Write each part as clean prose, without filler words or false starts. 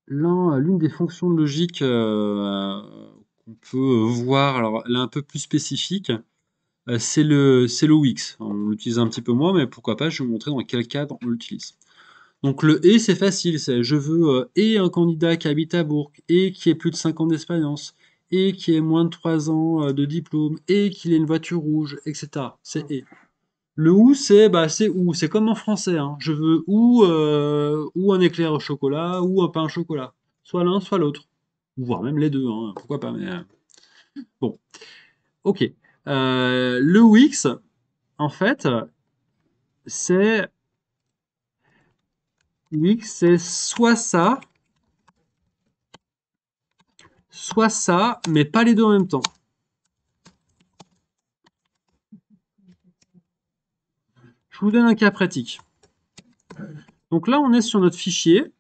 l'une des fonctions de logique qu'on peut voir, alors elle est un peu plus spécifique, c'est le Wix. On l'utilise un petit peu moins, mais pourquoi pas, je vais vous montrer dans quel cadre on l'utilise. Donc le et, c'est facile, c'est je veux et un candidat qui habite à Bourg, et qui ait plus de 5 ans d'expérience, et qui ait moins de 3 ans de diplôme, et qu'il ait une voiture rouge, etc. C'est et. Le ou, c'est ou, c'est comme en français, hein. Je veux ou un éclair au chocolat, ou un pain au chocolat. Soit l'un, soit l'autre. Voire même les deux, hein. Pourquoi pas, mais bon. Ok. Le Wix, en fait, c'est Wix, c'est soit ça, mais pas les deux en même temps. Je vous donne un cas pratique. Donc là, on est sur notre fichier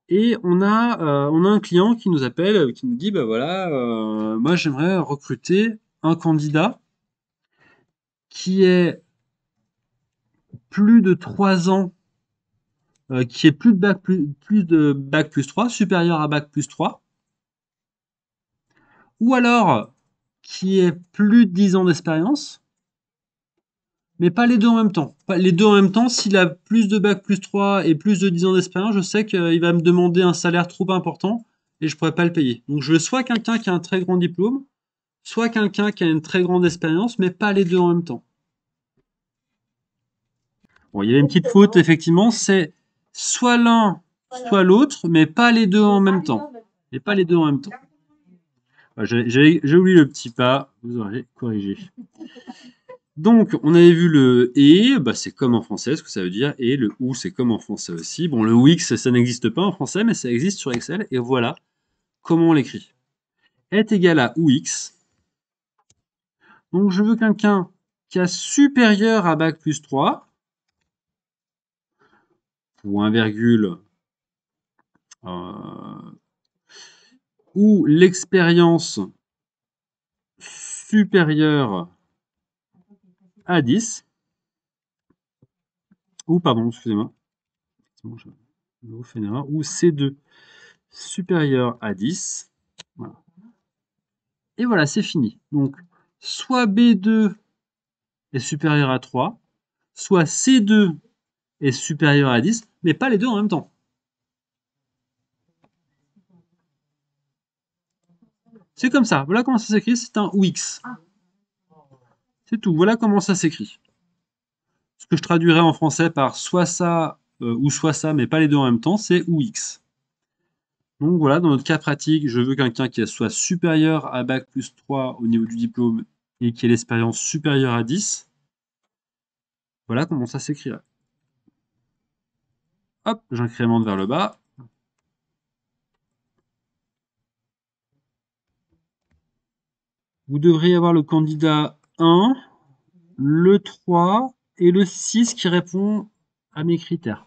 et on a un client qui nous appelle, qui nous dit, bah voilà, moi j'aimerais recruter un candidat qui ait plus de 3 ans, qui ait plus de bac plus 3, supérieur à bac plus 3, ou alors qui ait plus de 10 ans d'expérience, mais pas les deux en même temps. Les deux en même temps, s'il a plus de bac plus 3 et plus de 10 ans d'expérience, je sais qu'il va me demander un salaire trop important et je pourrais pas le payer. Donc je veux soit quelqu'un qui a un très grand diplôme, soit quelqu'un qui a une très grande expérience, mais pas les deux en même temps. Bon, il y avait une petite faute, effectivement, c'est soit l'un, soit l'autre, mais pas les deux en même temps. Et pas les deux en même temps. J'ai oublié le petit pas, vous aurez corrigé. Donc, on avait vu le et, bah, c'est comme en français, ce que ça veut dire, et le ou, c'est comme en français aussi. Bon, le Wix, ça n'existe pas en français, mais ça existe sur Excel, et voilà comment on l'écrit. Est égal à Wix. Donc, je veux quelqu'un qui a supérieur à bac plus 3, ou 1 virgule, ou l'expérience supérieure à 10, ou pardon, excusez-moi, ou C2 supérieur à 10. Voilà. Et voilà, c'est fini. Donc, soit B2 est supérieur à 3, soit C2 est supérieur à 10, mais pas les deux en même temps. C'est comme ça. Voilà comment ça s'écrit. C'est un Wix. C'est tout. Voilà comment ça s'écrit. Ce que je traduirais en français par soit ça ou soit ça, mais pas les deux en même temps, c'est Wix. Donc voilà, dans notre cas pratique, je veux quelqu'un qui soit supérieur à bac plus 3 au niveau du diplôme et qui ait l'expérience supérieure à 10. Voilà comment ça s'écrirait. Hop, j'incrémente vers le bas. Vous devriez avoir le candidat 1, le 3 et le 6 qui répond à mes critères.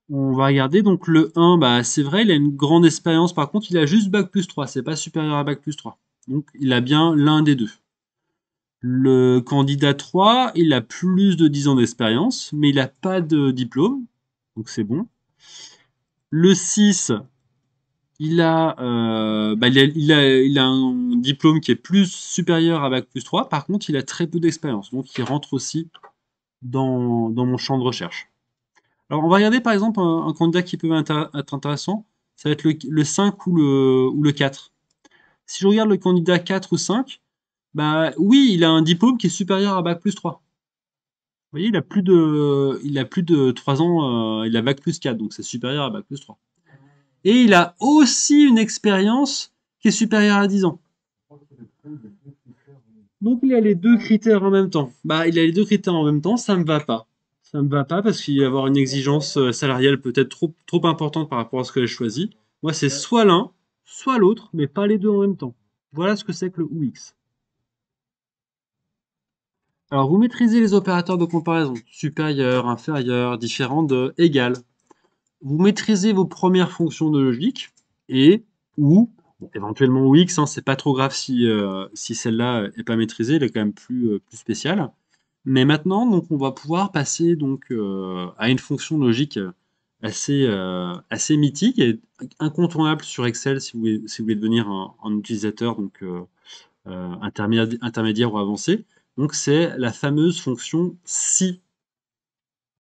On va regarder, donc le 1, bah, c'est vrai, il a une grande expérience, par contre il a juste bac plus 3, c'est pas supérieur à bac plus 3. Donc il a bien l'un des deux. Le candidat 3, il a plus de 10 ans d'expérience, mais il n'a pas de diplôme, donc c'est bon. Le 6, il a un diplôme qui est plus supérieur à bac plus 3, par contre il a très peu d'expérience, donc il rentre aussi dans mon champ de recherche. Alors on va regarder par exemple un candidat qui peut être intéressant, ça va être le 5 ou le 4. Si je regarde le candidat 4 ou 5, bah oui, il a un diplôme qui est supérieur à bac plus 3. Vous voyez, il a plus de 3 ans, il a bac plus 4, donc c'est supérieur à bac plus 3. Et il a aussi une expérience qui est supérieure à 10 ans. Donc il a les deux critères en même temps. Bah, il a les deux critères en même temps, ça me va pas. Ça me va pas parce qu'il va y avoir une exigence salariale peut-être trop importante par rapport à ce que j'ai choisi. Moi, c'est soit l'un, soit l'autre, mais pas les deux en même temps. Voilà ce que c'est que le UX. Alors, vous maîtrisez les opérateurs de comparaison, supérieur, inférieur, différent de, égal. Vous maîtrisez vos premières fonctions de logique et ou bon, éventuellement UX, hein, c'est pas trop grave si celle-là est pas maîtrisée, elle est quand même plus spéciale. Mais maintenant, donc, on va pouvoir passer donc, à une fonction logique assez mythique et incontournable sur Excel si vous voulez devenir un utilisateur donc, intermédiaire ou avancé. Donc c'est la fameuse fonction si.